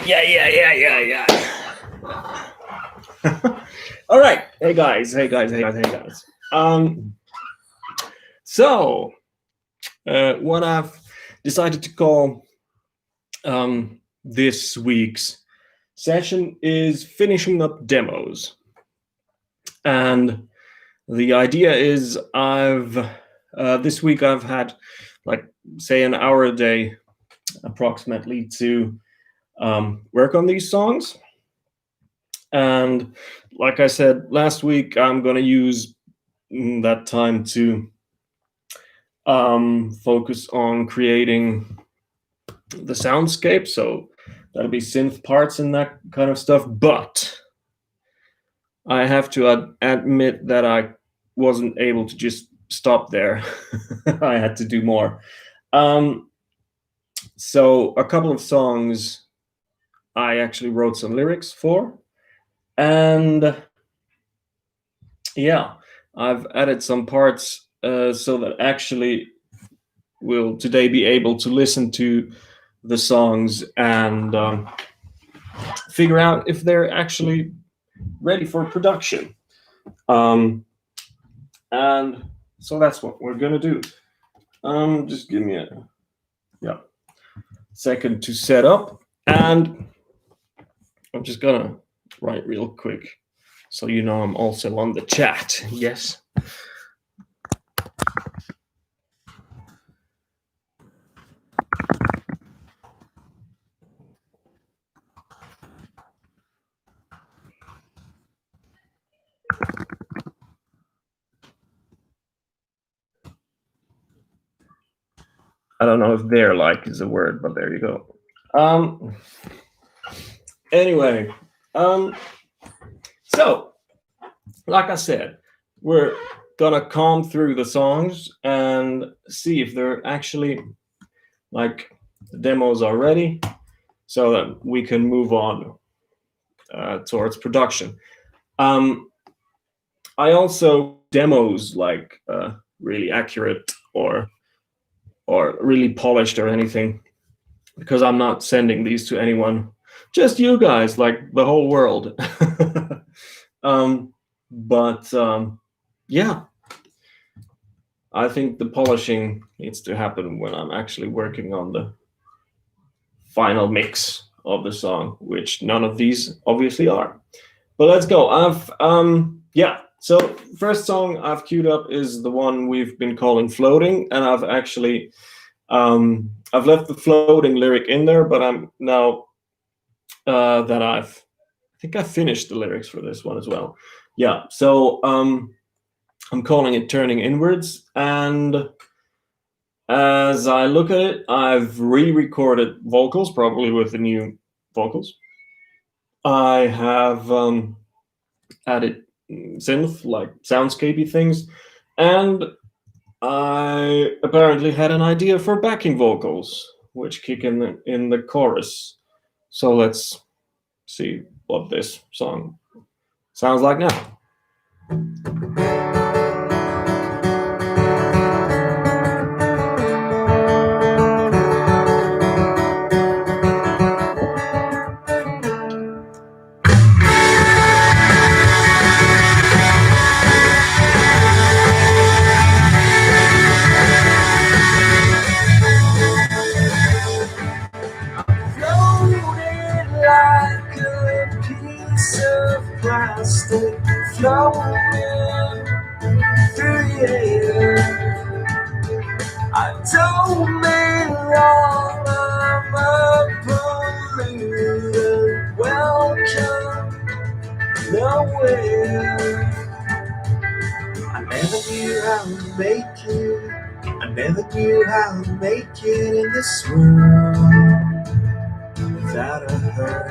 Yeah. All right. Hey guys. So what I've decided to call this week's session is finishing up demos. And the idea is this week I've had like say an hour a day approximately to work on these songs. And like I said last week, I'm going to use that time to focus on creating the soundscape. So that'll be synth parts and that kind of stuff. But I have to admit that I wasn't able to just stop there. I had to do more. So a couple of songs I actually wrote some lyrics for. And yeah, I've added some parts so that actually we'll today be able to listen to the songs and figure out if they're actually ready for production. And so that's what we're gonna do. Just give me a second to set up, and I'm just gonna write real quick so you know I'm also on the chat. Yes. I don't know if "there like" is a word, but there you go. Anyway, so like I said, we're gonna comb through the songs and see if they're actually like the demos are ready, so that we can move on towards production. I also demos like really accurate or really polished or anything, because I'm not sending these to anyone, just you guys, like the whole world. Yeah, I think the polishing needs to happen when I'm actually working on the final mix of the song, which none of these obviously are. But let's go. So first song I've queued up is the one we've been calling "Floating," and I've actually I've left the floating lyric in there, but I'm now that I think I finished the lyrics for this one as well. Yeah, so I'm calling it "Turning Inwards," and as I look at it, I've re-recorded vocals, probably with the new vocals. I have added synth, like soundscapey things, and I apparently had an idea for backing vocals, which kick in the chorus. So let's see what this song sounds like now. Flowing through the air. I don't mean wrong, I'm a polluted, welcome nowhere. I never knew how to make it, I never knew how to make it in this world. without a hurt.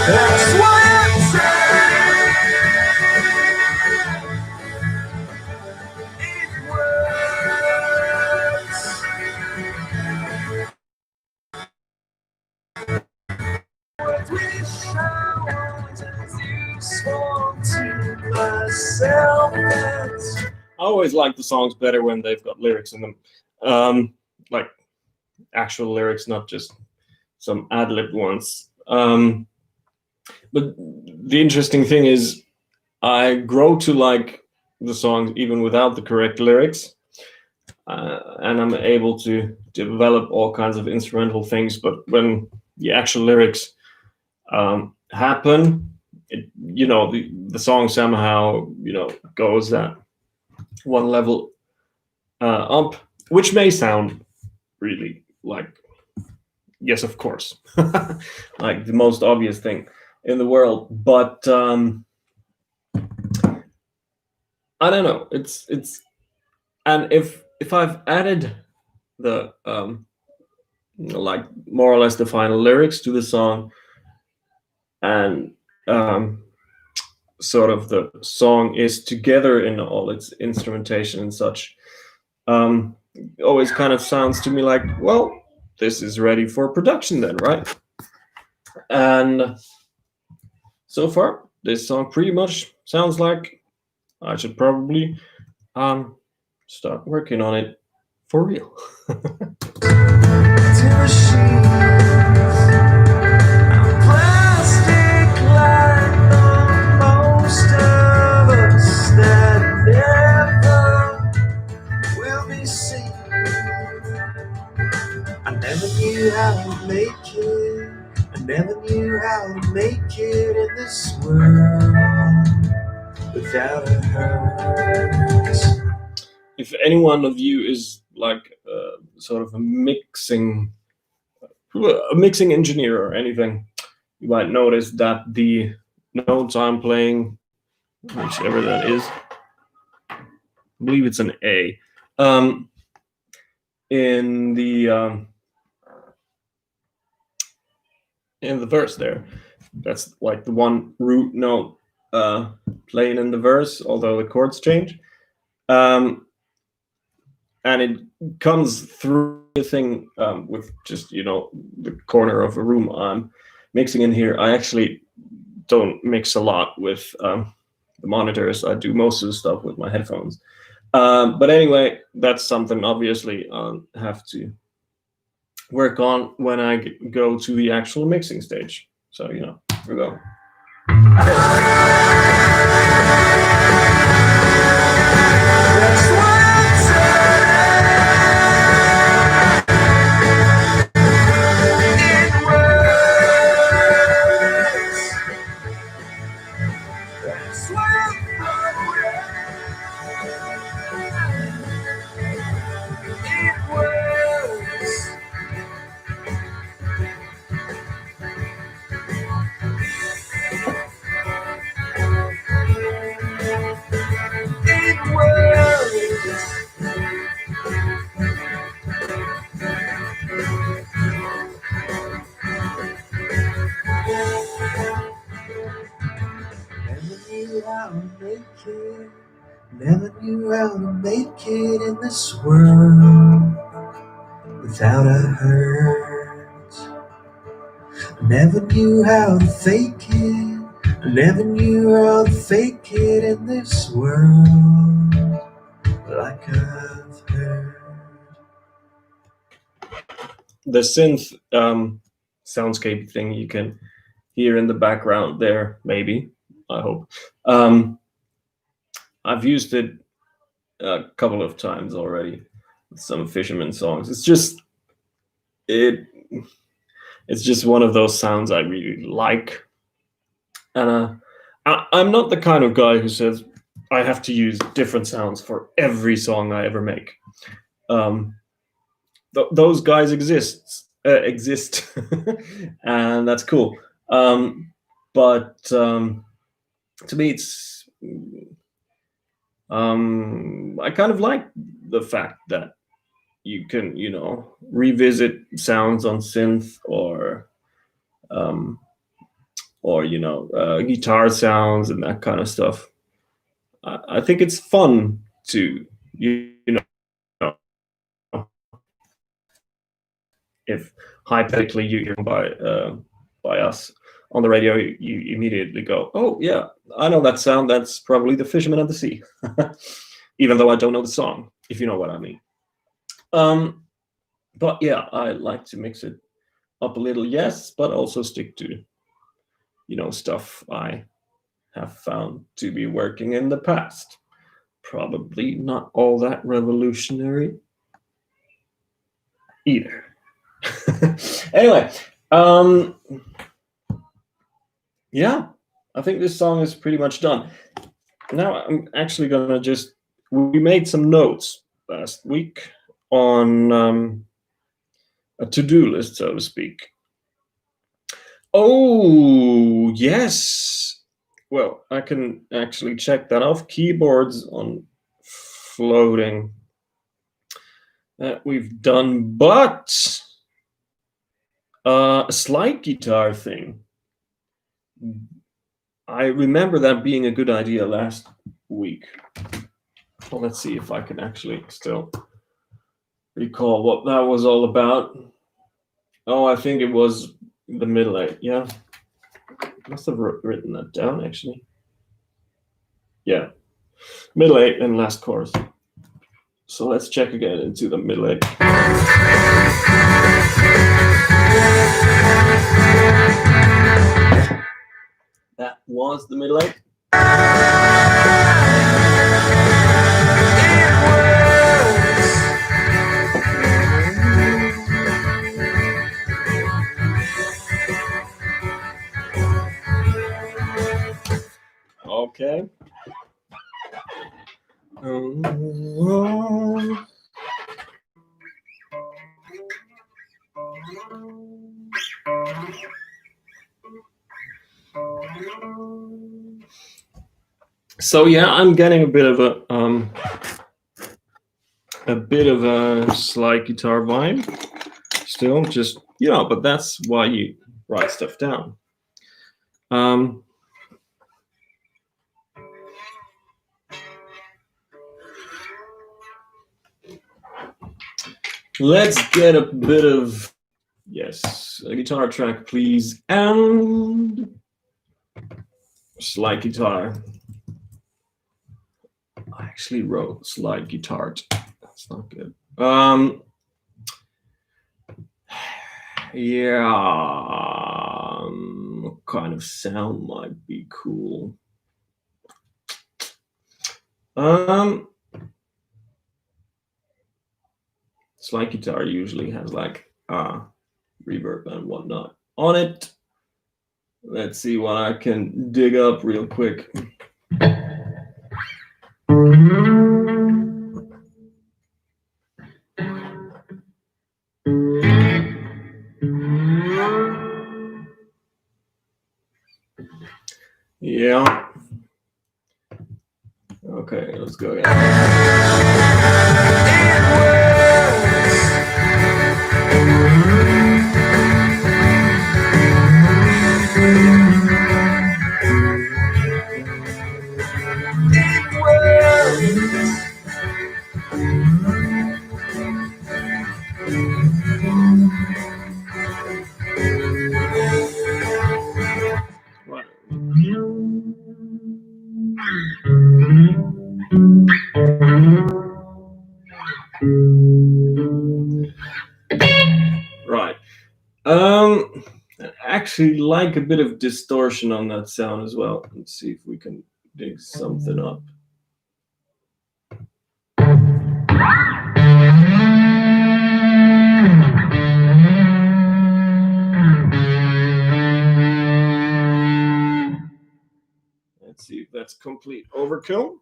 That's what I'm saying. It works. What wish I was useful to myself. I always like the songs better when they've got lyrics in them, like actual lyrics, not just some ad-lib ones. But the interesting thing is, I grow to like the songs even without the correct lyrics, and I'm able to develop all kinds of instrumental things. But when the actual lyrics happen, the song somehow goes that one level up, which may sound really like, yes, of course, like the most obvious thing in the world, but I don't know. It's and if I've added the like more or less the final lyrics to the song, and sort of the song is together in all its instrumentation and such, always kind of sounds to me like, well, this is ready for production then, right? And so far, this song pretty much sounds like I should probably start working on it for real. I never knew how to make it. I never knew how to make it in this world without a hurt. If any one of you is like sort of a mixing engineer or anything, you might notice that the notes I'm playing, whichever that is, I believe it's an A, in the verse there, that's like the one root note playing in the verse, although the chords change, and it comes through the thing with just the corner of a room I'm mixing in here. I actually don't mix a lot with the monitors. I do most of the stuff with my headphones, but anyway, that's something obviously I'll have to work on when I go to the actual mixing stage. So here we go. Never knew how to make it in this world without a hurt. I never knew how to fake it. I never knew how to fake it in this world like I've heard. The synth soundscape thing you can hear in the background there, maybe, I hope. I've used it a couple of times already with some Fisherman songs. It's just one of those sounds I really like, and I'm not the kind of guy who says I have to use different sounds for every song I ever make. Those guys exist, and that's cool. But to me, it's I kind of like the fact that you can, revisit sounds on synth um, or guitar sounds and that kind of stuff. I think it's fun to, if hypothetically you're by us on the radio, you immediately go, oh yeah, I know that sound. That's probably the Fisherman of the Sea, even though I don't know the song, if you know what I mean. But yeah, I like to mix it up a little, yes, but also stick to stuff I have found to be working in the past. Probably not all that revolutionary either. Anyway, yeah, I think this song is pretty much done. Now I'm actually gonna we made some notes last week on a to-do list, so to speak. Oh, yes. Well, I can actually check that off. Keyboards on floating. That we've done, but a slide guitar thing. I remember that being a good idea last week. Well, let's see if I can actually still recall what that was all about. Oh, I think it was the middle eight. Yeah. Must have written that down, actually. Yeah. Middle eight and last chorus. So let's check again into the middle eight. That was the middle eight. Okay. So yeah, I'm getting a bit of a slide guitar vibe still, just but that's why you write stuff down. Let's get a bit of a guitar track, please, and slide guitar. I actually wrote slide guitar. That's not good. Yeah. What kind of sound might be cool? Slide guitar usually has like reverb and whatnot on it. Let's see what I can dig up real quick. Yeah. Okay, let's go again. Right. I actually like a bit of distortion on that sound as well. Let's see if we can dig something up. Let's see if that's complete overkill.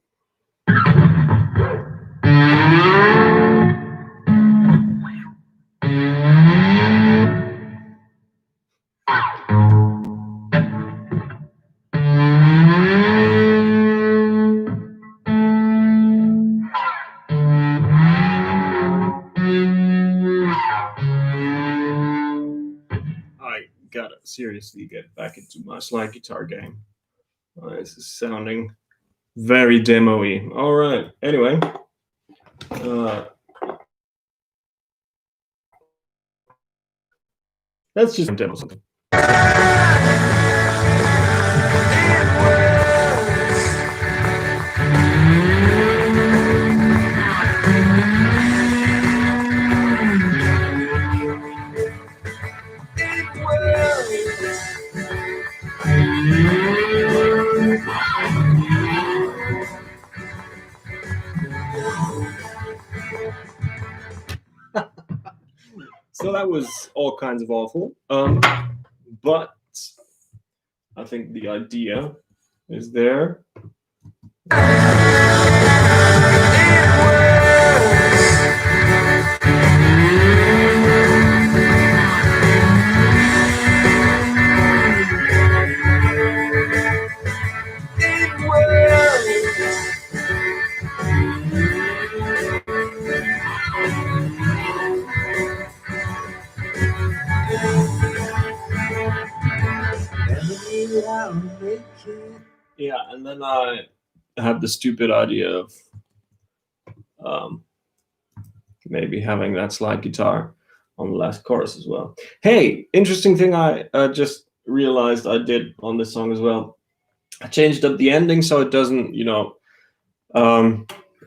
gotta seriously get back into my slide guitar game. This is sounding very demo-y. All right. Anyway, let's just demo something. So that was all kinds of awful. But I think the idea is there. Yeah, and then I have the stupid idea of maybe having that slide guitar on the last chorus as well. Hey, interesting thing I just realized I did on this song as well. I changed up the ending so it doesn't,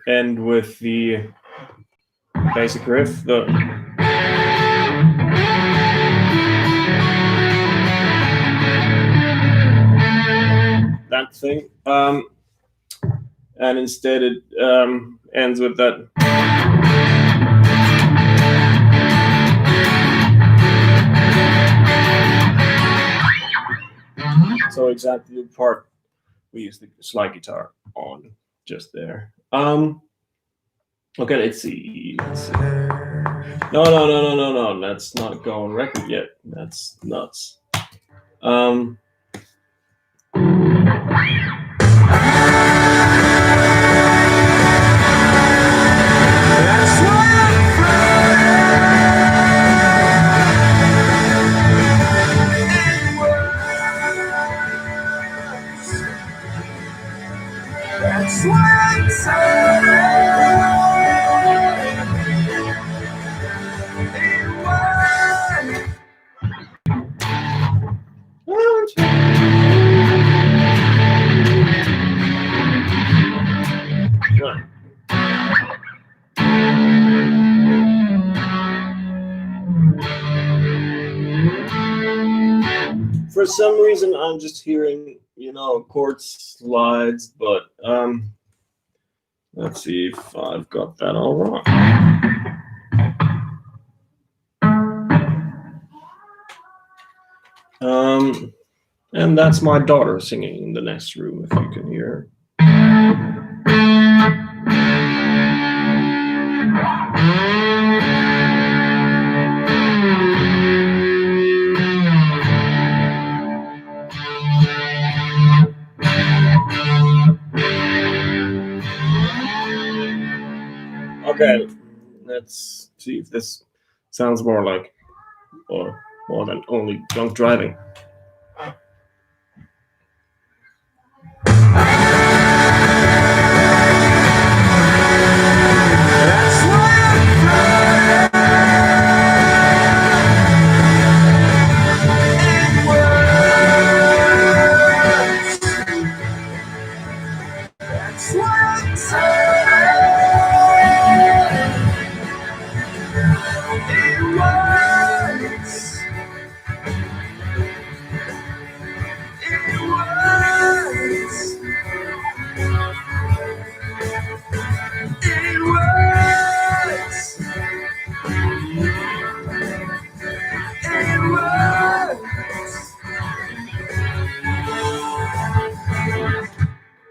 end with the basic riff. That thing. And instead it ends with that. So exactly the part we use the slide guitar on just there. Okay, let's see. No. That's not going record yet. That's nuts. For some reason, I'm just hearing, chord slides, but let's see if I've got that all wrong. And that's my daughter singing in the next room, if you can hear her. Okay, let's see if this sounds more like, or more than only drunk driving.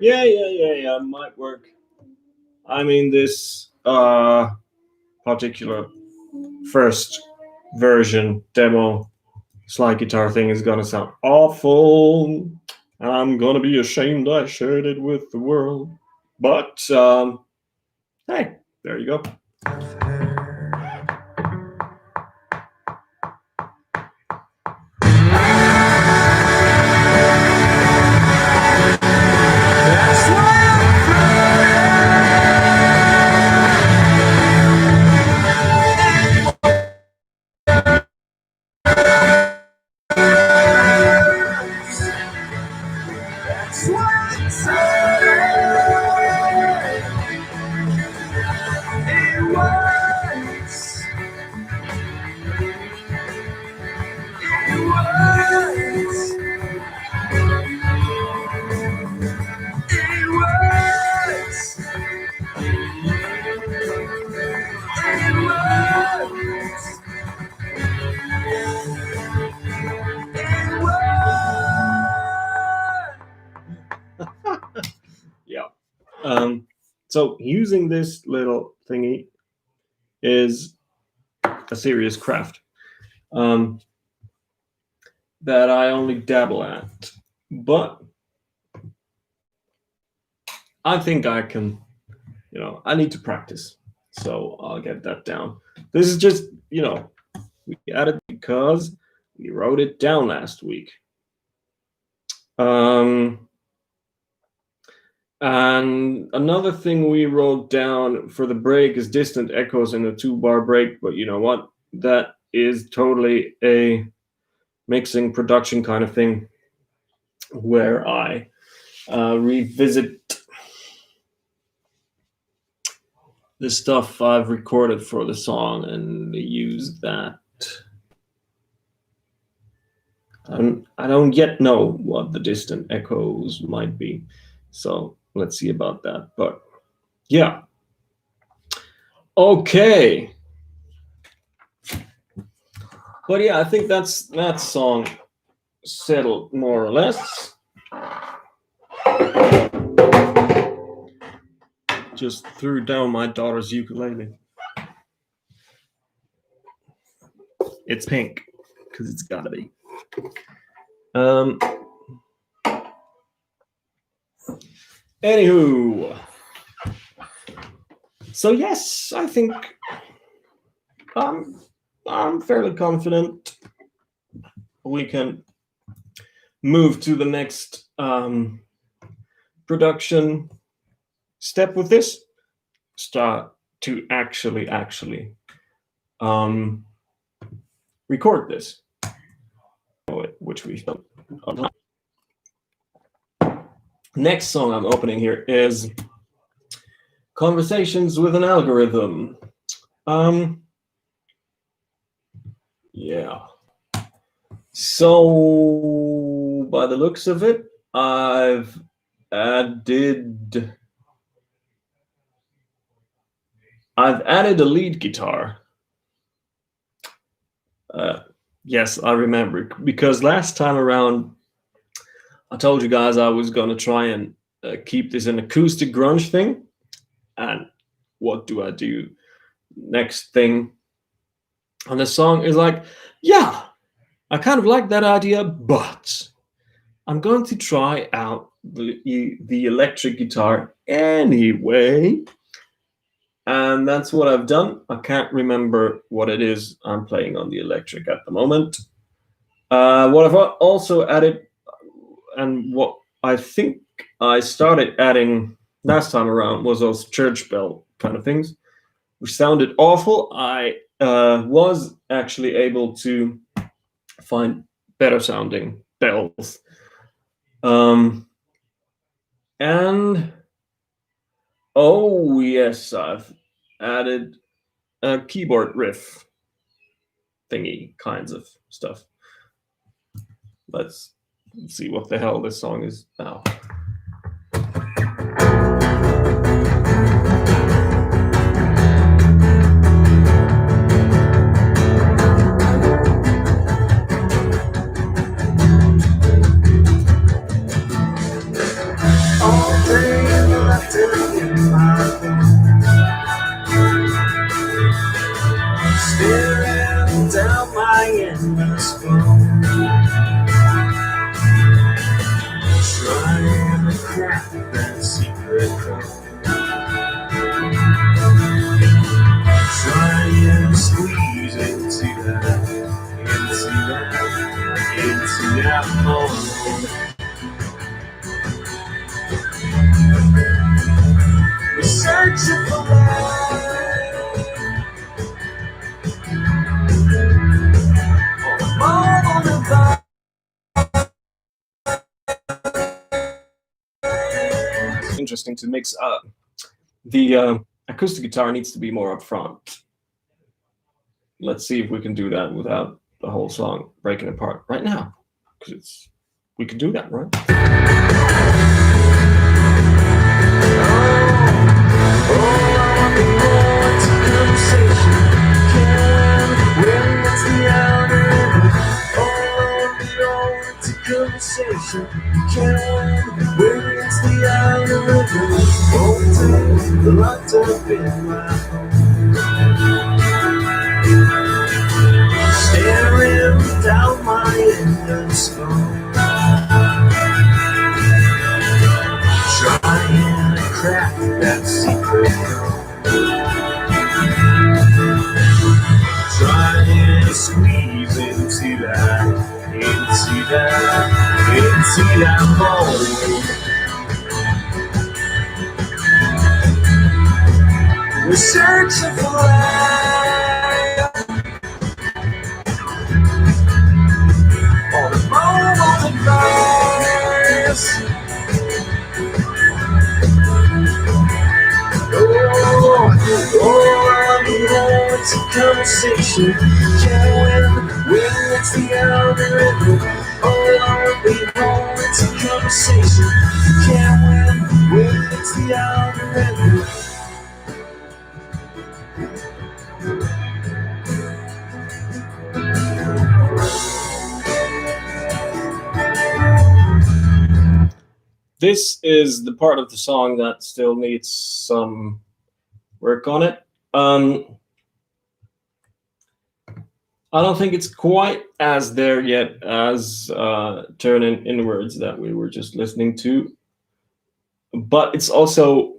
Yeah, might work. I mean, this particular first version demo slide guitar thing is gonna sound awful. I'm gonna be ashamed I shared it with the world. But hey, there you go. So using this little thingy is a serious craft that I only dabble at, but I think I can. I need to practice, so I'll get that down. This is just we added because we wrote it down last week. And another thing we wrote down for the break is distant echoes in a 2-bar break, but you know what? That is totally a mixing production kind of thing where I revisit the stuff I've recorded for the song and use that. I don't yet know what the distant echoes might be, so let's see about that. But yeah, okay. But yeah, I think that's that song settled more or less. Just threw down my daughter's ukulele. It's pink because it's gotta be. Anywho, so yes, I think I'm fairly confident we can move to the next production step with this. Start to actually record this, which we've done. Next song I'm opening here is Conversations with an Algorithm. Yeah. So by the looks of it, I've added a lead guitar. Yes, I remember, because last time around I told you guys I was going to try and keep this an acoustic grunge thing. And what do I do? Next thing on the song is like, yeah, I kind of like that idea, but I'm going to try out the electric guitar anyway. And that's what I've done. I can't remember what it is I'm playing on the electric at the moment. What I've also added, and what I think I started adding last time around, was those church bell kind of things, which sounded awful. I was actually able to find better sounding bells. And oh yes, I've added a keyboard riff thingy kinds of stuff. Let's see what the hell this song is now. Staring down my endless phone, trying to crack that secret code, trying to squeeze into that moment. We're searching for interesting to mix up. The acoustic guitar needs to be more up front. Let's see if we can do that without the whole song breaking apart right now, because we can do that, right? Conversation, can where it's the algorithm. locked up in my staring down my endless phone, trying to crack that secret code, trying to squeeze into that mold. We're searching for life on the moment glass. I mean, it's a conversation. Can't win it's the algorithm. It's a conversation. Can't win it's the algorithm. This is the part of the song that still needs some work on it. I don't think it's quite as there yet as Turning Inwards that we were just listening to, but it's also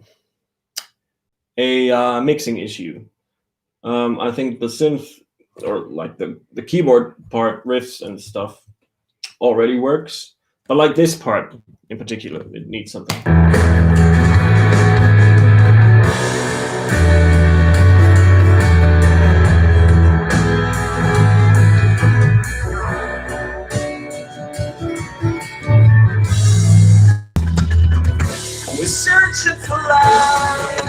a mixing issue. I think the synth, or like the keyboard part, riffs and stuff, already works, but like this part in particular, it needs something. We're searching for life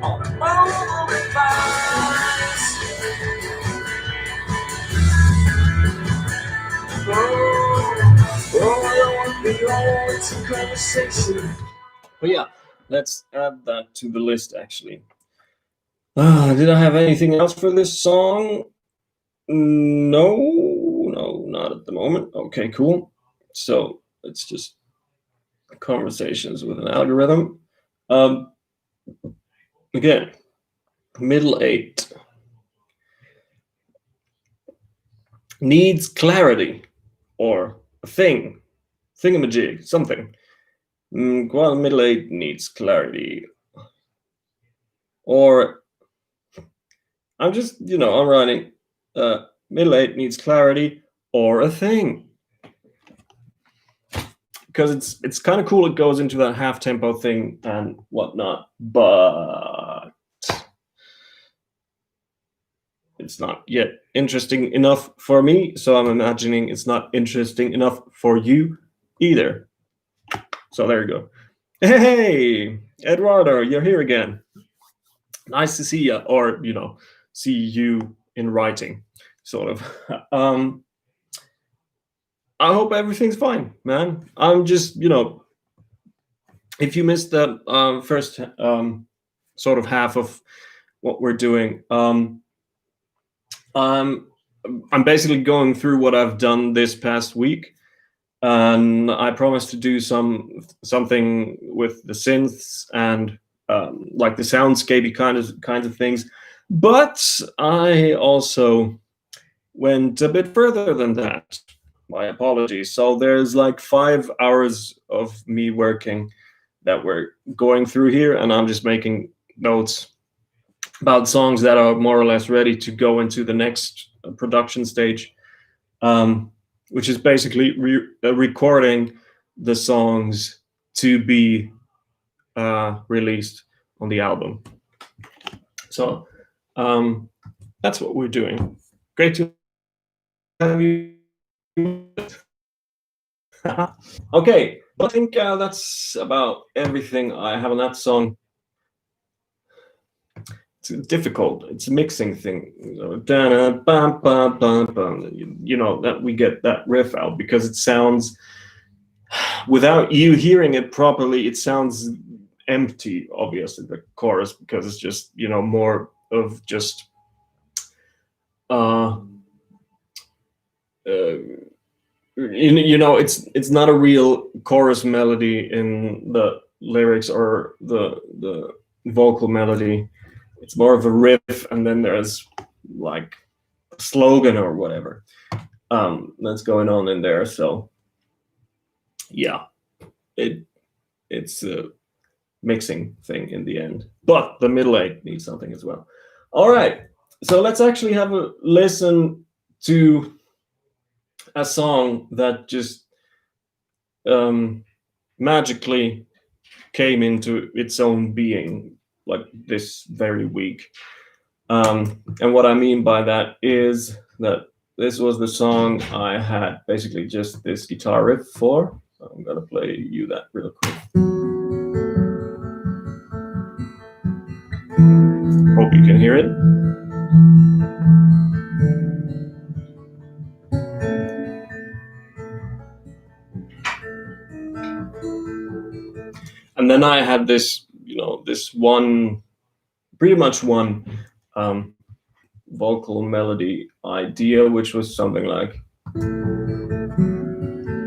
on a mobile device. It's a conversation. But yeah, let's add that to the list actually. Did I have anything else for this song? No, not at the moment. Okay, cool. So it's just conversations with an algorithm. Again, middle 8 needs clarity or a thingamajig, something. Well, middle 8 needs clarity. Or I'm just, I'm writing middle 8 needs clarity or a thing. Because it's kind of cool, it goes into that half tempo thing and whatnot, but it's not yet interesting enough for me, so I'm imagining it's not interesting enough for you either. So there you go. Hey, Eduardo, you're here again. Nice to see you, or see you in writing, sort of. I hope everything's fine, man. I'm just, if you missed the first sort of half of what we're doing, I'm basically going through what I've done this past week, and I promised to do something with the synths and like the soundscapey kinds of things, but I also went a bit further than that. My apologies. So there's like 5 hours of me working that we're going through here, and I'm just making notes about songs that are more or less ready to go into the next production stage, which is basically recording the songs to be released on the album. So that's what we're doing. Great to have you. Okay, I think that's about everything I have on that song. It's difficult. It's a mixing thing. That we get that riff out because it sounds, without you hearing it properly, it sounds empty, obviously, the chorus, because it's just, more of just you know, it's not a real chorus melody in the lyrics or the vocal melody. It's more of a riff, and then there's like a slogan or whatever that's going on in there. So yeah, it it's a mixing thing in the end, but the middle eight needs something as well. All right, so let's actually have a listen to a song that just um, magically came into its own being like this very week. And what I mean by that is that this was the song I had basically just this guitar riff for. So I'm gonna play you that real quick. Hope you can hear it. And then I had this, you know, this one, pretty much one um, vocal melody idea, which was something like,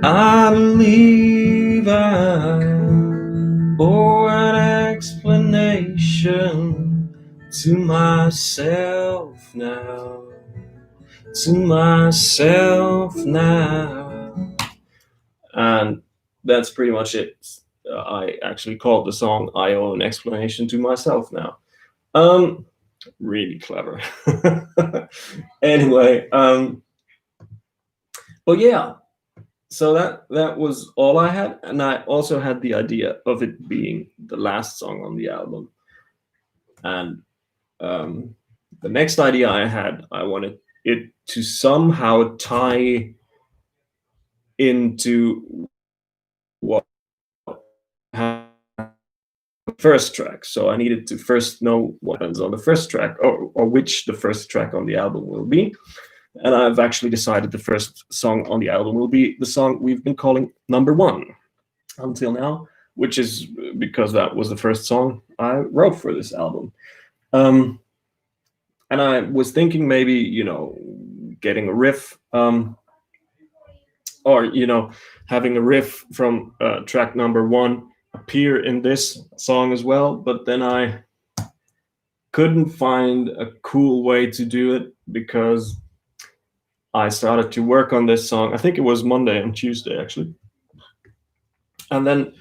I believe I owe an explanation to myself now, to myself now. And that's pretty much it. I actually called the song I Owe an Explanation to Myself Now. Really clever. Anyway, but yeah, so that was all I had, and I also had the idea of it being the last song on the album. And the next idea I had, I wanted it to somehow tie into what first track. So I needed to first know what happens on the first track, or which the first track on the album will be. And I've actually decided the first song on the album will be the song we've been calling Number One until now, which is because that was the first song I wrote for this album. And I was thinking maybe, you know, getting a riff, or, you know, having a riff from track number one appear in this song as well. But then I couldn't find a cool way to do it because I started to work on this song. I think it was Monday and Tuesday, actually. And then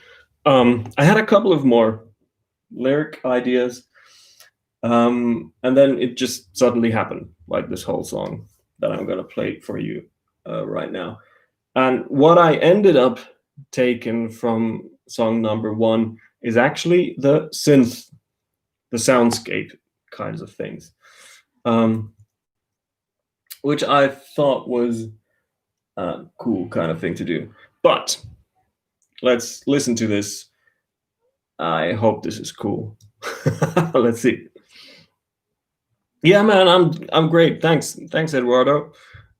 I had a couple of more lyric ideas. And then it just suddenly happened, like this whole song that I'm going to play for you right now. And what I ended up taking from song number one is actually the synth, the soundscape kinds of things, which I thought was a cool kind of thing to do. But let's listen to this. I hope this is cool. Let's see. Yeah, man, I'm great. Thanks, Eduardo.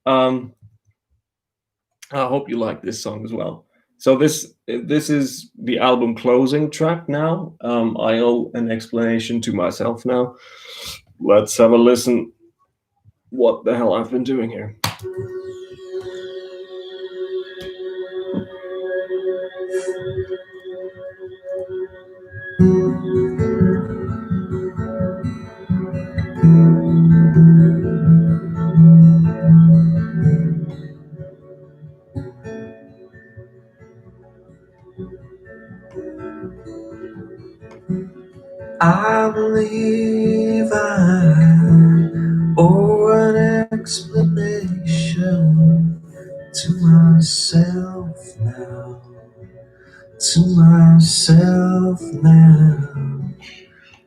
I hope you like this song as well. So this is the album closing track now. I owe an explanation to myself now. Let's have a listen. What the hell I've been doing here. I believe I owe an explanation to myself now, to myself now.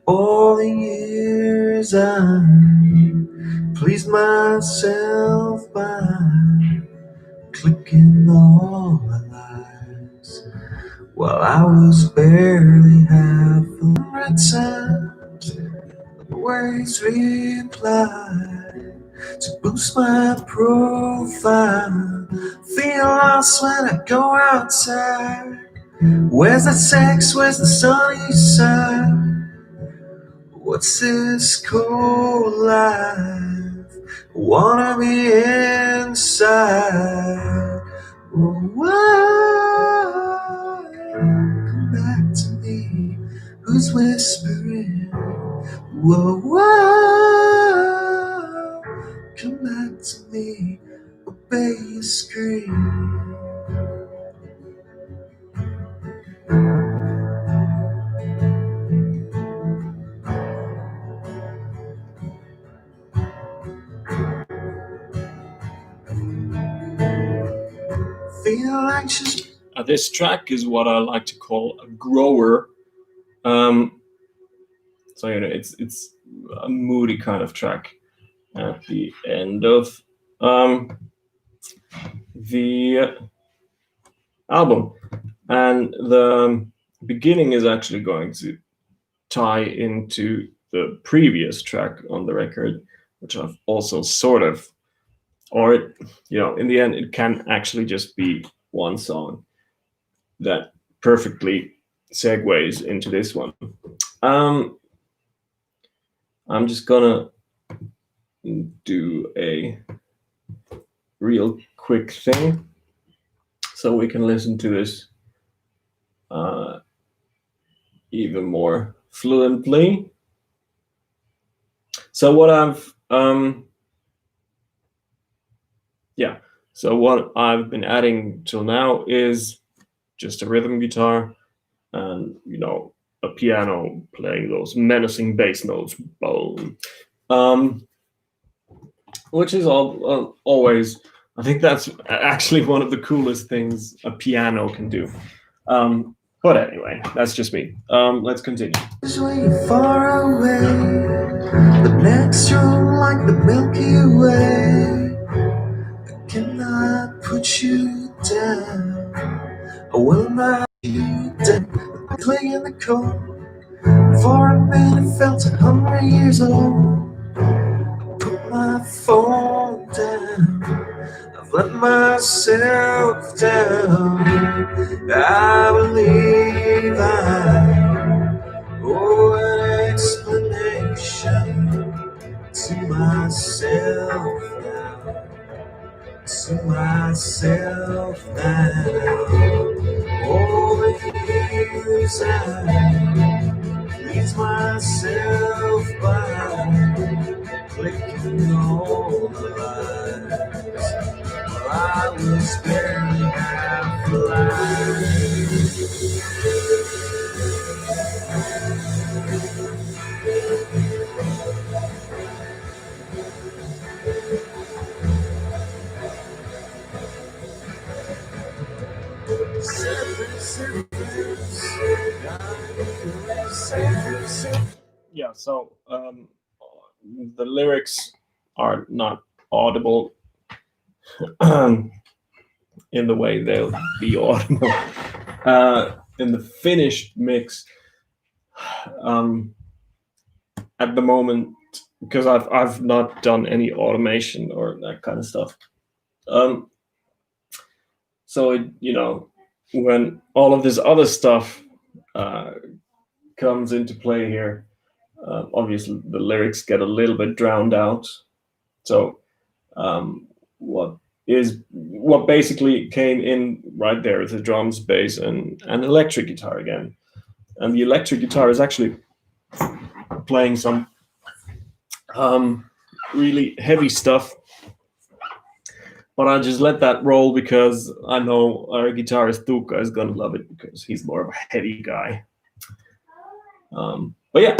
All the years I pleased myself by clicking all my lies, while I was barely half times always reply to boost my profile. Feel lost when I go outside. Where's that sex? Where's the sunny side? What's this cold life? Wanna be inside. whoa, come back to me. Who's whispering? Whoa, whoa, come back to me. Obey your scream. Feel anxious. This track is what I like to call a grower. So it's a moody kind of track at the end of the album, and the beginning is actually going to tie into the previous track on the record, which I've also sort of, or in the end, it can actually just be one song that perfectly segues into this one. I'm just gonna do a real quick thing so we can listen to this even more fluently. So what I've what I've been adding till now is just a rhythm guitar and a piano playing those menacing bass notes, boom, which is always, I think that's actually one of the coolest things a piano can do. But anyway, that's just me. Let's continue. Far away, the next room like the Milky Way. I cannot put you down. I will not put you down. Cling in the cold. For a minute, felt 100 years old. I put my phone down. I've let myself down. I believe I owe an explanation to myself now. To myself now. All the years I please myself by clicking on the lights while I was barely half alive. Yeah, so the lyrics are not audible in the way they'll be audible in the finished mix at the moment, because I've not done any automation or that kind of stuff. So when all of this other stuff comes into play here, obviously the lyrics get a little bit drowned out. So what basically came in right there is the drums, bass, and electric guitar again. And the electric guitar is actually playing some really heavy stuff, but I just let that roll because I know our guitarist Tuukka is gonna love it because he's more of a heavy guy. But yeah.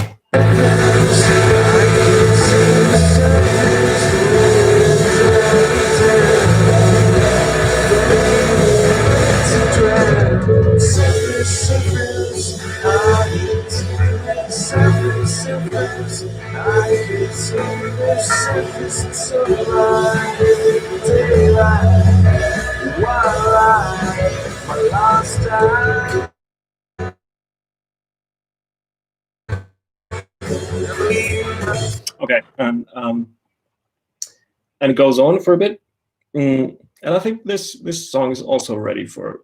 Okay, and it goes on for a bit, and I think this song is also ready for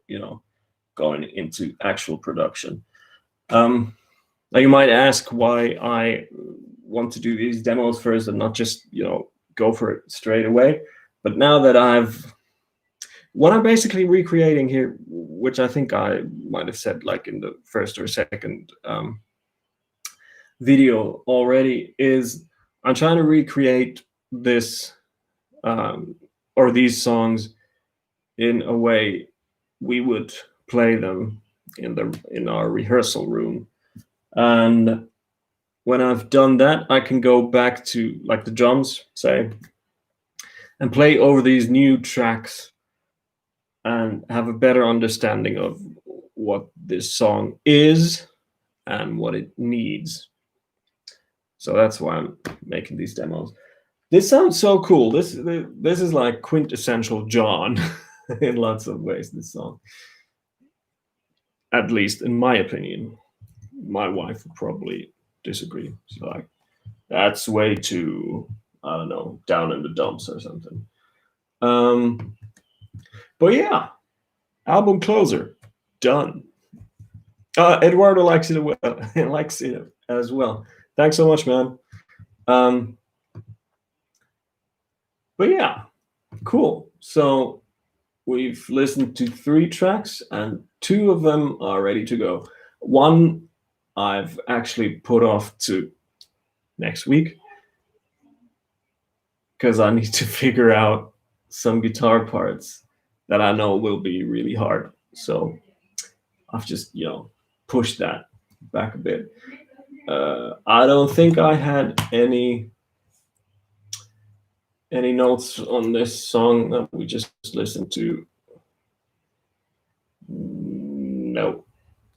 going into actual production. Now you might ask why I want to do these demos first and not just go for it straight away. But now that I've what I'm basically recreating here, which I think I might have said like in the first or second video already, is I'm trying to recreate this um, or these songs in a way we would play them in our rehearsal room. And when I've done that, I can go back to like the drums, say, and play over these new tracks and have a better understanding of what this song is and what it needs. So that's why I'm making these demos. This sounds so cool. This is like quintessential John in lots of ways. This song, at least in my opinion. My wife would probably disagree. She's like, that's way too, I don't know, down in the dumps or something. But yeah, album closer, done. Eduardo likes it well. Likes it as well. Thanks so much, man. But yeah, cool. So we've listened to 3 tracks, and 2 of them are ready to go. One I've actually put off to next week because I need to figure out some guitar parts that I know will be really hard. So I've just, pushed that back a bit. I don't think I had any notes on this song that we just listened to. No.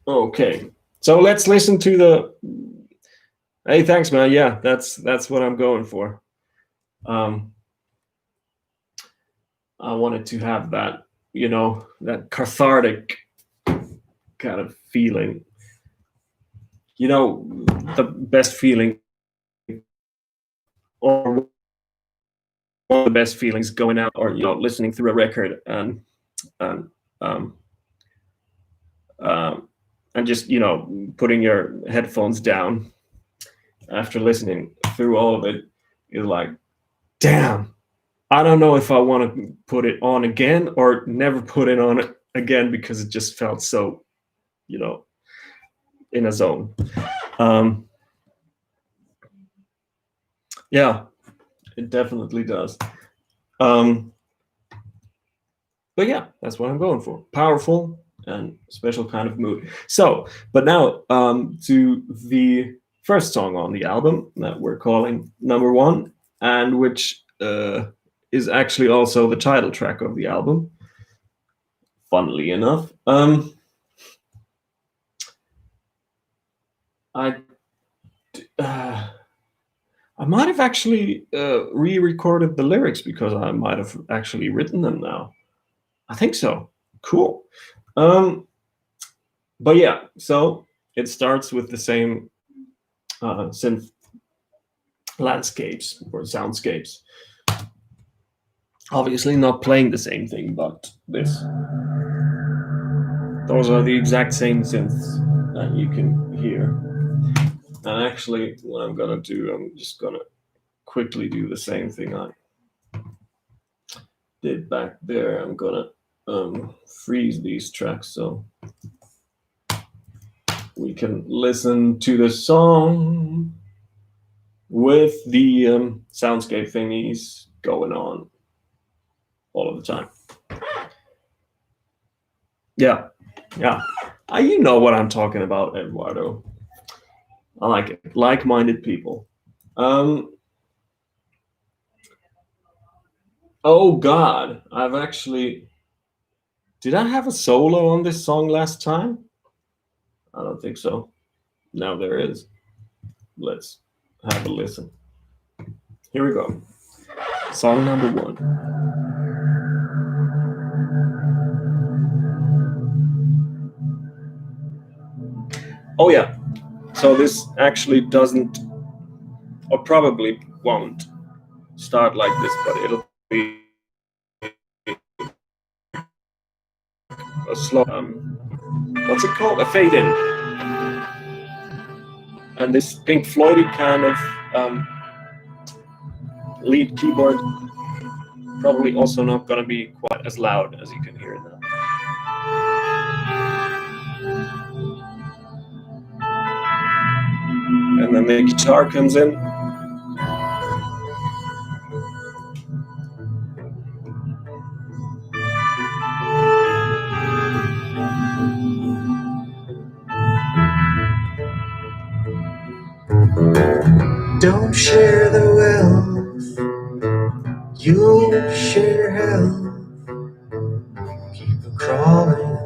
Okay. So let's listen to the. Hey, thanks, man. Yeah, that's what I'm going for. I wanted to have that, that cathartic kind of feeling. The best feeling, or one of the best feelings, going out or listening through a record and um, and just putting your headphones down after listening through all of it is like, damn, I don't know if I want to put it on again or never put it on again, because it just felt so, in a zone. Yeah, it definitely does. But yeah, that's what I'm going for. Powerful and special kind of mood. So, but now to the first song on the album that we're calling Number One, and which is actually also the title track of the album, funnily enough. I might have actually re-recorded the lyrics because I might have actually written them now. I think so. Cool. But yeah, so it starts with the same synth landscapes or soundscapes. Obviously not playing the same thing, but those are the exact same synths that you can hear. And actually, what I'm gonna do, I'm just gonna quickly do the same thing I did back there. I'm gonna freeze these tracks so we can listen to the song with the soundscape thingies going on all of the time. Yeah. You know what I'm talking about, Eduardo. I like it. Like-minded people. Oh God, I've actually. Did I have a solo on this song last time? I don't think so. Now there is. Let's have a listen. Here we go. Song number 1. Oh yeah. So this actually doesn't, or probably won't, start like this, but it'll be a slow, what's it called? A fade in. And this Pink Floydy kind of lead keyboard Probably also not gonna be quite as loud as you can hear now. And then the guitar comes in. Don't share the wealth, you'll share hell. Keep it crawling,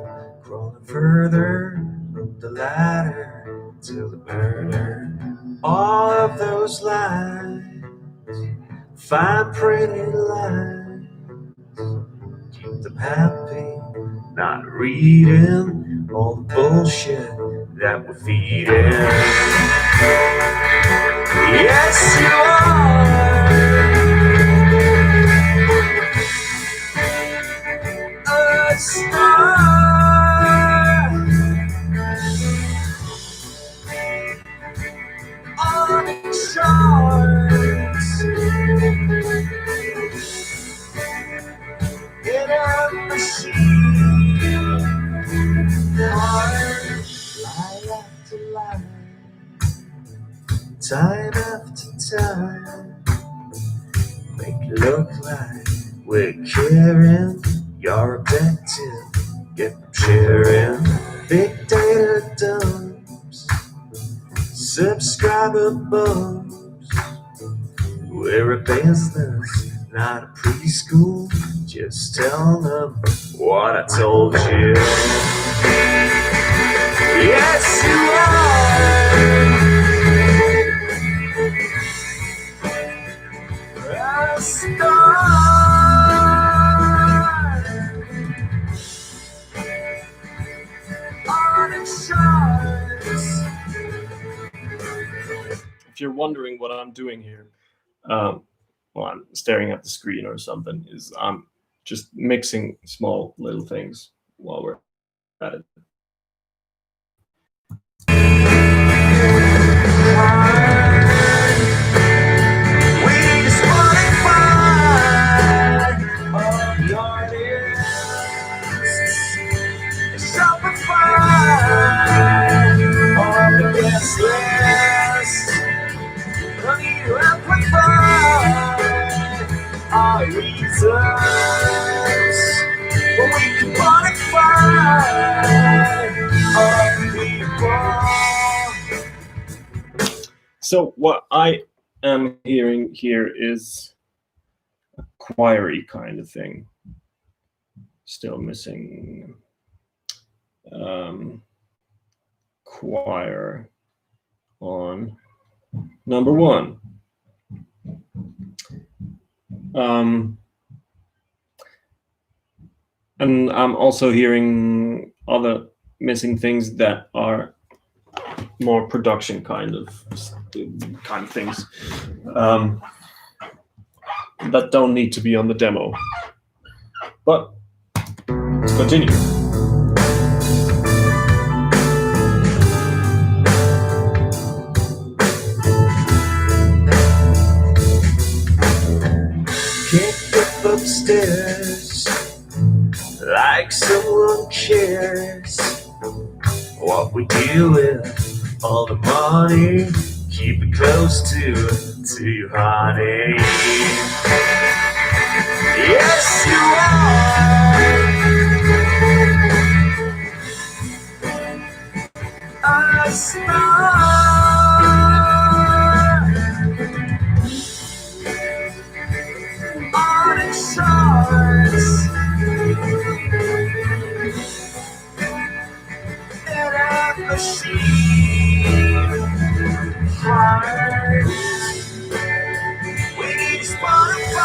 crawling further up the ladder till the murder. All of those lines, fine pretty lines, keep them happy, not reading all the bullshit that we're feeding. Yes, you are a star on the charts in a machine heart, lie after lie, time after time, make it look like we're caring. You're objective, get them sharing. Big data dumps, subscriber bumps. We're a business, not a preschool. Just tell them what I told you. Yes, you are a star on the charts. If you're wondering what I'm doing here, while I'm staring at the screen or something, is I'm just mixing small little things while we're at it. We just want to find all your lists. Shopify on the guest list. Don't need to amplify our reasons, but we can modify our people. So what I am hearing here is a choiry kind of thing. Still missing choir on number 1. And I'm also hearing other missing things that are more production kind of things that don't need to be on the demo. But let's continue. Can't get upstairs like someone cares what we do with all the money. Keep it close to you, honey. Yes, you are a star on the charts in a machine heart. We need Spotify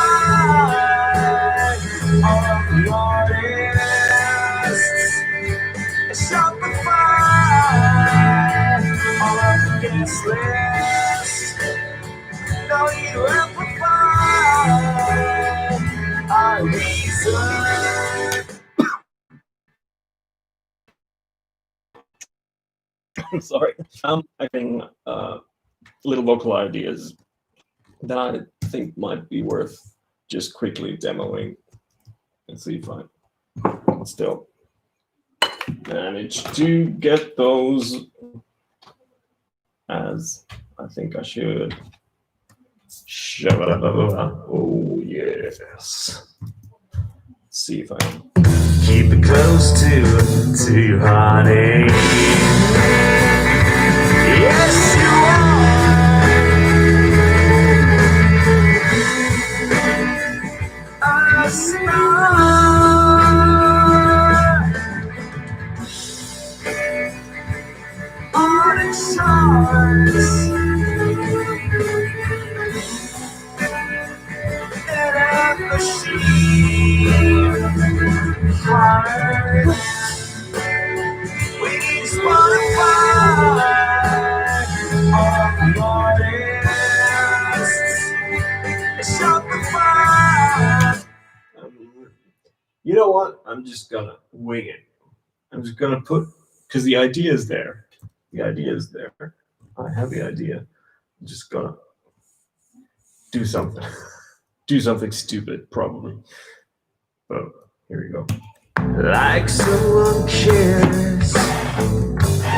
all of the artists. Shopify all of the guest list. Don't need to amplify our reason. I'm sorry. I think little vocal ideas that I think might be worth just quickly demoing and see if I can still manage to get those as I think I should. Oh yes. Let's see if I can. Keep it close to you, honey. Yes, you are a star on its stars. And a machine heart. We need Spotify on the artists. Shopify. You know what? I'm just gonna wing it. I'm just gonna put, because the idea is there. The idea is there. I have the idea. I'm just gonna do something. Do something stupid, probably. But here we go. Like someone cares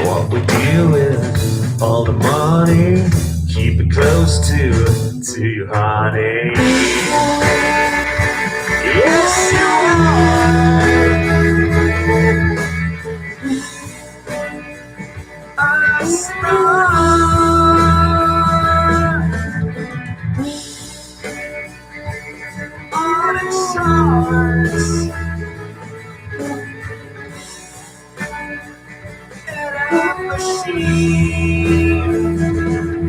what we do with all the money. Keep it close to you, honey. Yes, you are a star on its stars. And a machine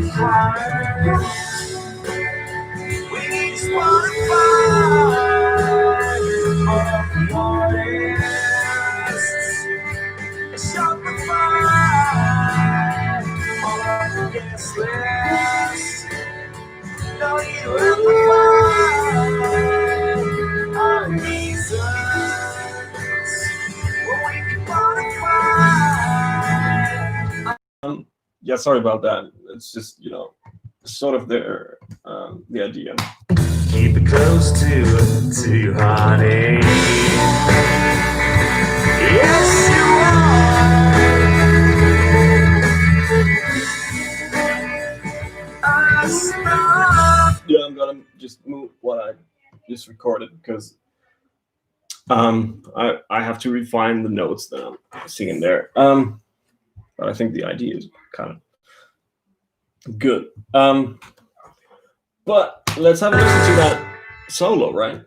heart. We need Spotify on the artists. Shopify on the guest list. No, you have to find our reasons where we can modify. Yeah, sorry about that. It's just, sort of the idea. Keep it close to you, honey. Yes, you are a star. Yeah, I'm gonna just move what I just recorded because I have to refine the notes that I'm singing there. But I think the idea is kind of good. But let's have a listen to that solo, right?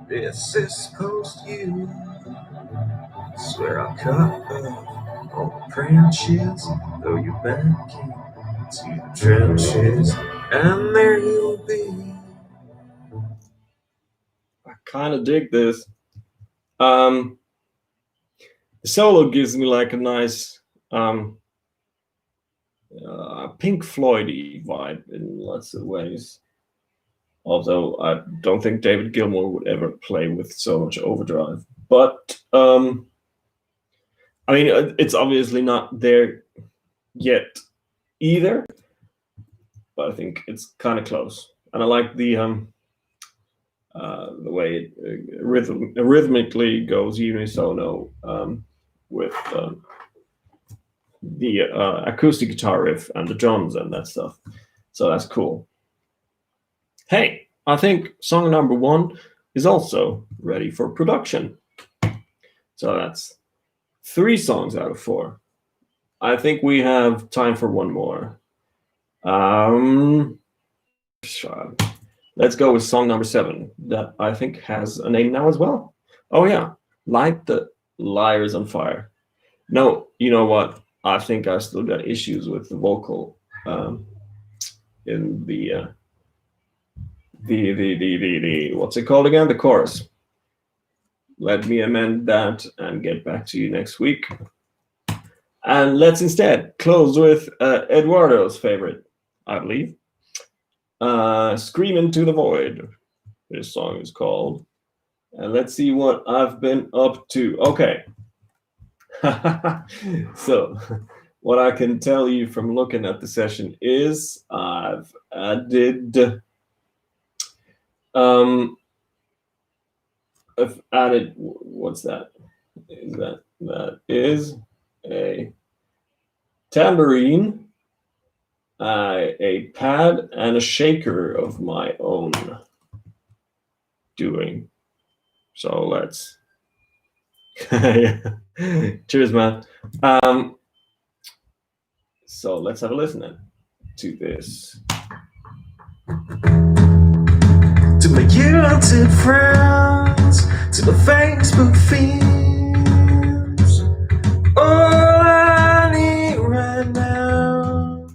This is post you. Swear I'll cut off all the branches, throw you back into the trenches, and there you'll be. I kind of dig this. The solo gives me like a nice Pink Floyd-y vibe in lots of ways. Although I don't think David Gilmour would ever play with so much overdrive. But I mean, it's obviously not there yet either. But I think it's kind of close, and I like the way it rhythmically goes unisono with the acoustic guitar riff and the drums and that stuff. So that's cool. Hey, I think song number 1 is also ready for production. So that's 3 songs out of 4. I think we have time for one more. Let's go with song number 7 that I think has a name now as well. Oh yeah, Light the Liars on Fire. No, you know what? I think I still got issues with the vocal in the what's it called again? The chorus. Let me amend that and get back to you next week. And let's instead close with Eduardo's favorite, I believe. Scream into the Void. This song is called. And let's see what I've been up to. Okay. So, what I can tell you from looking at the session is I've added I've added, what's that? That is a tambourine, a pad, and a shaker of my own doing. So let's. Cheers, man. So let's have a listen then to this. To my YouTube friends, to the Facebook feeds, all I need right now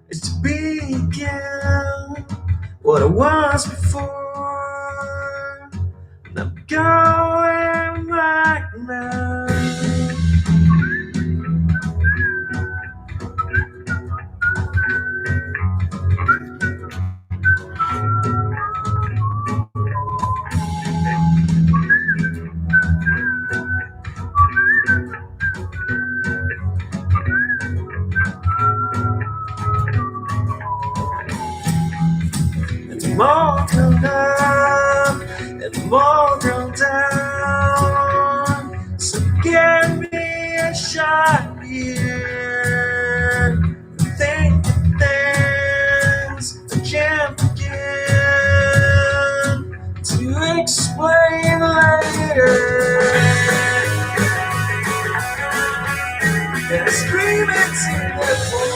is to be again what I was before, and I'm going right now. More grown up and more grown down. So give me a shot here. Think of things I can't begin to explain later. And scream into the void.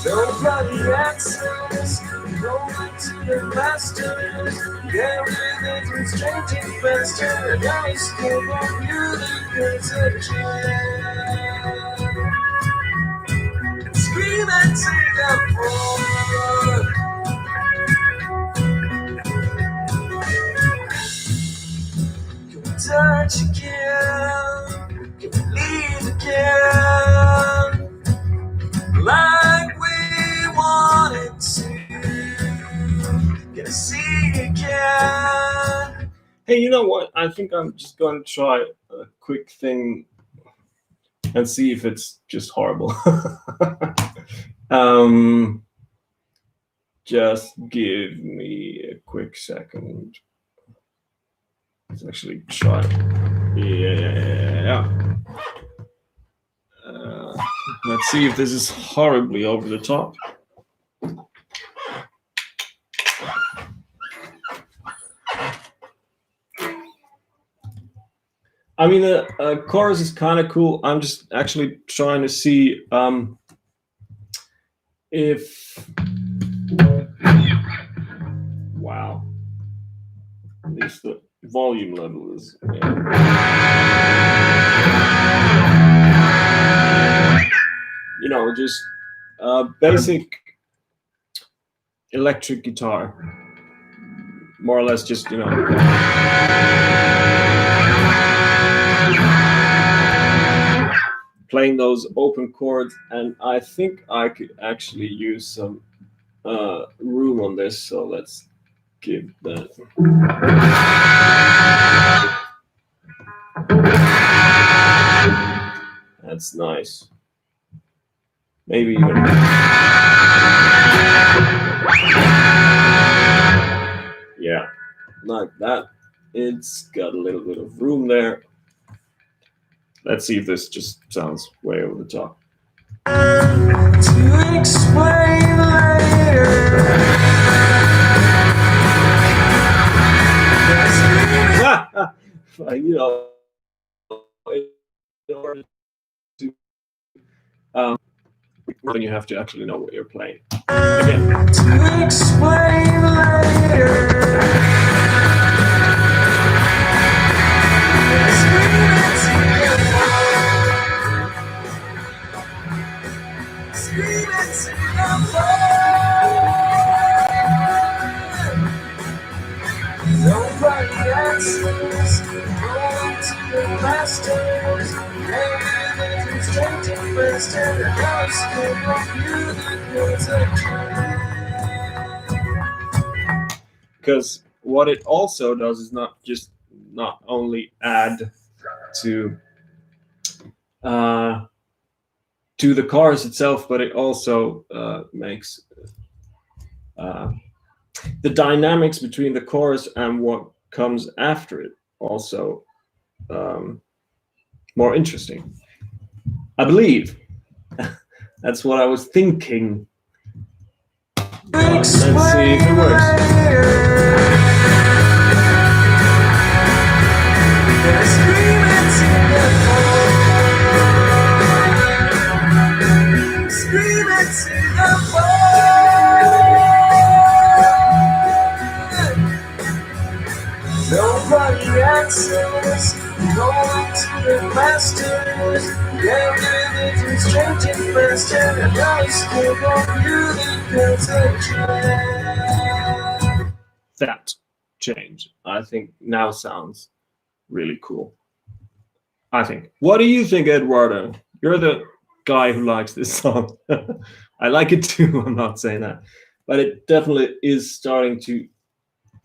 No bloody answers, no way to the masters. Everything's been changing faster, and I still want you to get a chance. Scream into the void. Can we touch again? Can we leave again? Like we wanted to. Gonna see again. Hey, you know what? I think I'm just going to try a quick thing and see if it's just horrible. Just give me a quick second. Let's actually try. Yeah. Let's see if this is horribly over the top. I mean, the chorus is kind of cool. I'm just actually trying to see if... Wow. At least the volume level is... You know, just basic electric guitar. More or less just, you know... playing those open chords, and I think I could actually use some room on this, so let's give that. That's nice. Maybe even. Yeah, like that. It's got a little bit of room there. Let's see if this just sounds way over the top. To explain later. You know, in order to, then you have to actually know what you're playing. Again. To explain later. answers, going to the masters. Everything is changing faster, and now it's still on you that goes a Because what it also does is not only add to the chorus itself, but it also makes the dynamics between the chorus and what comes after it also more interesting. I believe. That's what I was thinking. Let's see if it works. Nobody answers, going to the masters. Everything's changing faster, and now it's still on you because of change. That change, I think, now sounds really cool. I think. What do you think, Eduardo? You're the guy who likes this song. I like it too, I'm not saying that. But it definitely is starting to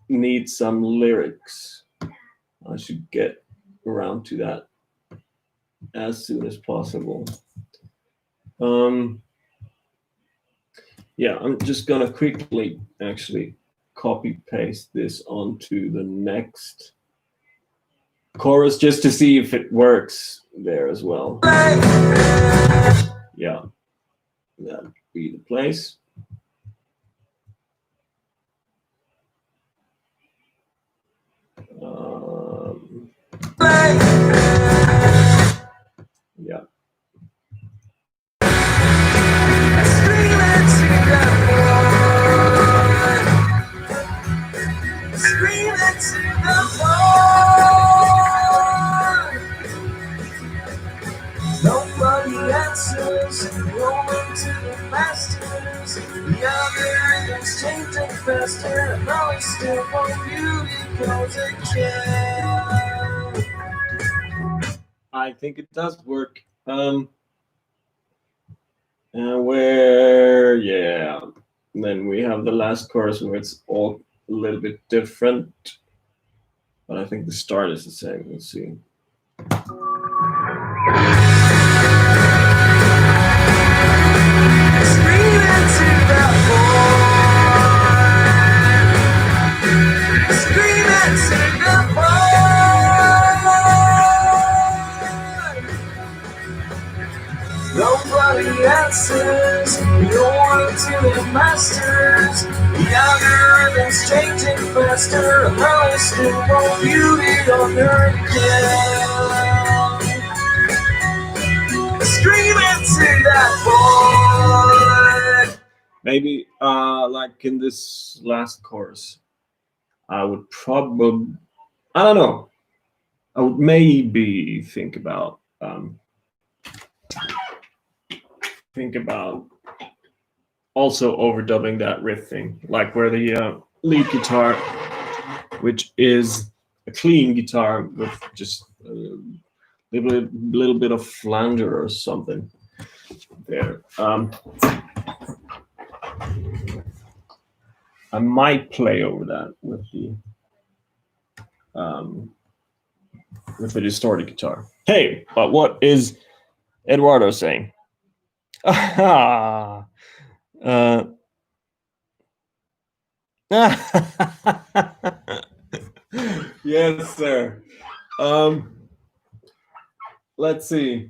need some lyrics. I should get around to that as soon as possible. Yeah, I'm just gonna quickly actually copy paste this onto the next chorus just to see if it works there as well. Yeah, that'd be the place. Yeah. Nobody answers, going to the masters. The algorithm's changing faster, and now it's still on you because it can. I think it does work. Where, yeah. And then we have the last chorus where it's all a little bit different. But I think the start is the same. Let's see. Nobody answers, going to the masters. The algorithm's changing faster, and now it's still on beauty on earth again. Screaming to that boy. Maybe like in this last chorus, I would probably, I don't know, I would maybe think about also overdubbing that riff thing, like where the lead guitar, which is a clean guitar with just a little bit of flanger or something there. I might play over that with the distorted guitar. Hey, but what is Eduardo saying? Yes, sir. Let's see.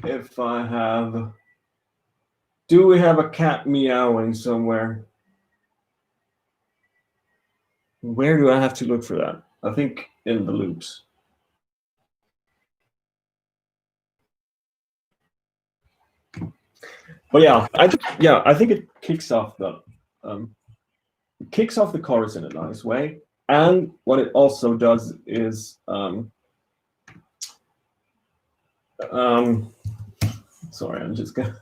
If I have. Do we have a cat meowing somewhere? Where do I have to look for that? I think in the loops. But yeah, I think it kicks off the chorus in a nice way. And what it also does is sorry, I'm just gonna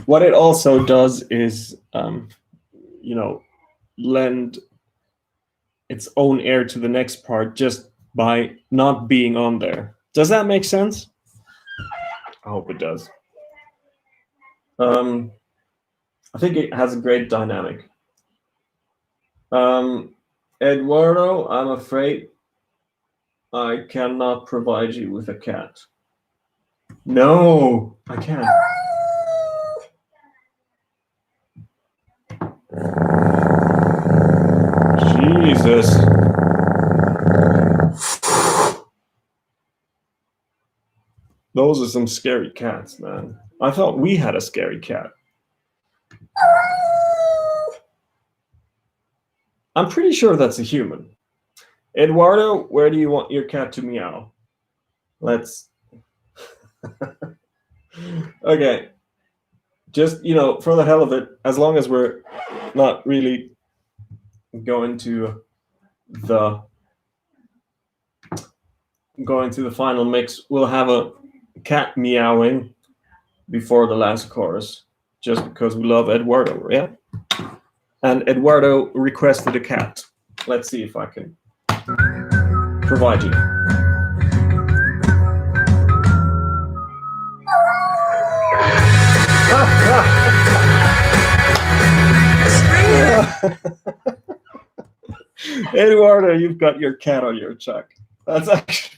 what it also does is lend its own air to the next part just by not being on there. Does that make sense? I hope it does. I think it has a great dynamic. Eduardo, I'm afraid I cannot provide you with a cat. No, I can't. Jesus. Those are some scary cats, man. I thought we had a scary cat. I'm pretty sure that's a human. Eduardo, where do you want your cat to meow? Let's. Okay. Just, for the hell of it, as long as we're not really going to the final mix, we'll have a cat meowing before the last chorus, just because we love Eduardo, yeah? And Eduardo requested a cat. Let's see if I can provide you. Eduardo, you've got your cat on your check. That's actually.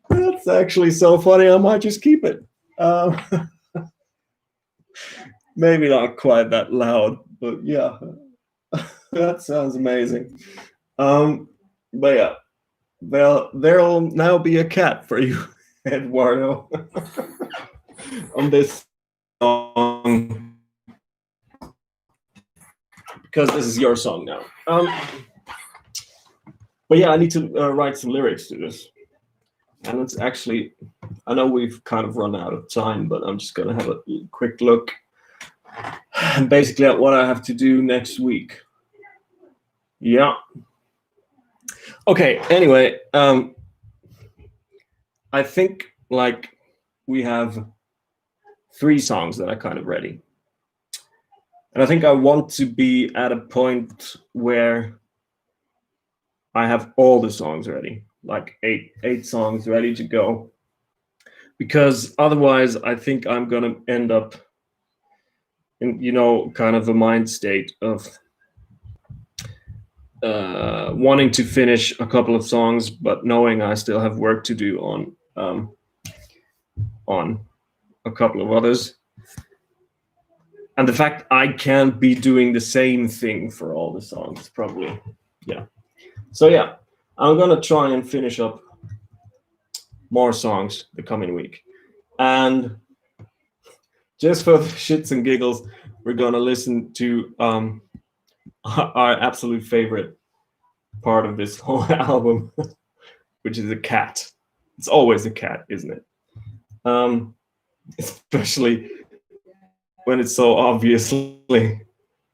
That's actually so funny. I might just keep it. Maybe not quite that loud, but yeah, that sounds amazing. But yeah, well, there'll now be a cat for you, Eduardo, on this song, because this is your song now. But yeah, I need to write some lyrics to this. And it's actually, I know we've kind of run out of time, but I'm just going to have a quick look basically at what I have to do next week. Yeah. Okay, anyway, I think we have 3 songs that are kind of ready. And I think I want to be at a point where I have all the songs ready, like eight songs ready to go. Because otherwise, I think I'm going to end up in, kind of a mind state of wanting to finish a couple of songs, but knowing I still have work to do on a couple of others. And the fact I can't be doing the same thing for all the songs, probably, yeah. So yeah, I'm gonna try and finish up more songs the coming week. And just for the shits and giggles, we're gonna listen to our absolute favorite part of this whole album, which is a cat. It's always a cat, isn't it? Especially when it's so obviously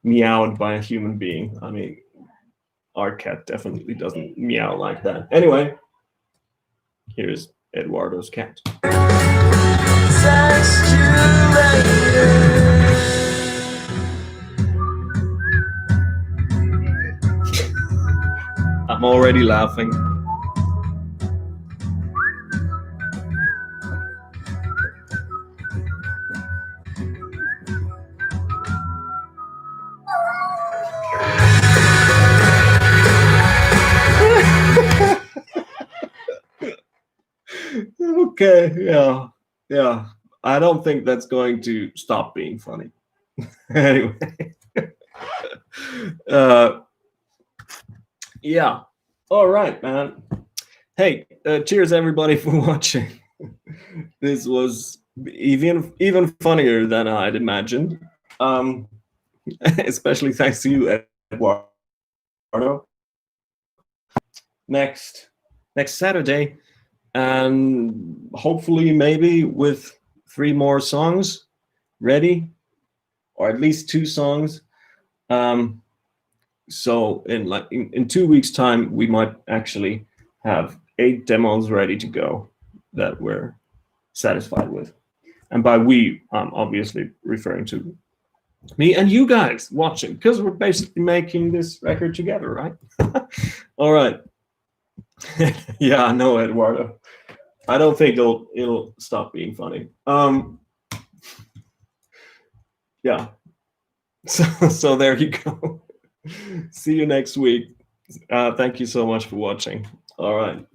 meowed by a human being. I mean, our cat definitely doesn't meow like that. Anyway, here's Eduardo's cat. I'm already laughing. Okay, yeah. I don't think that's going to stop being funny. Anyway. Yeah. All right, man. Hey, cheers everybody for watching. This was even funnier than I'd imagined. Especially thanks to you, Eduardo. Next Saturday, and hopefully maybe with 3 more songs ready, or at least 2 songs. So in 2 weeks time, we might actually have 8 demos ready to go that we're satisfied with. And by we, I'm obviously referring to me and you guys watching, because we're basically making this record together, right? All right. Yeah, I know, Eduardo. I don't think it'll stop being funny. Yeah. So there you go. See you next week. Thank you so much for watching. All right.